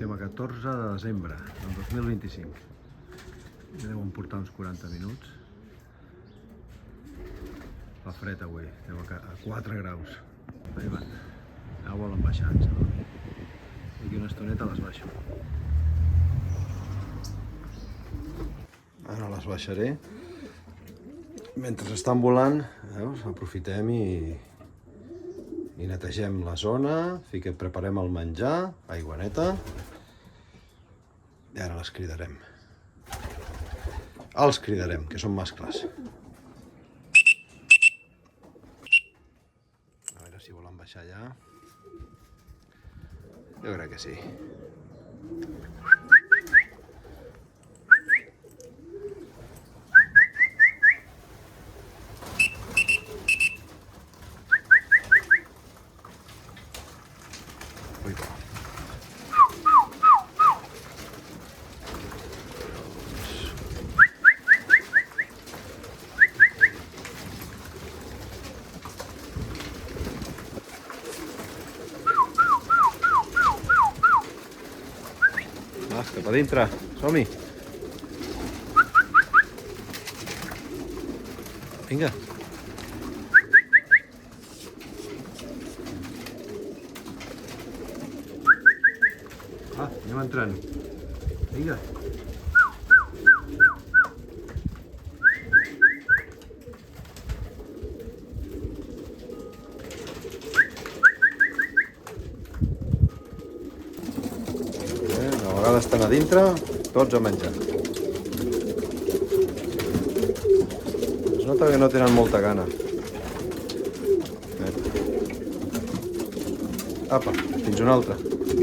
Estem a 14 de desembre del 2025. Ja deuen portar uns 40 minuts. Fa fred avui, estem a 4 graus. Ahí van. Ja volen baixar, em sembla. D'aquí una estoneta les baixo. Ara les baixaré. Mentre estan volant, veus, aprofitem i netegem la zona, preparem el menjar, aigua neta, i ara les cridarem. Els cridarem, que són mascles. A veure si volen baixar ja. Jo crec que sí. Cap a dintre, som-hi! Vinga! Anem entrant. Vinga! A vegades estan a dintre, tots a menjar. Es nota que no tenen molta gana. Apa, fins una altra.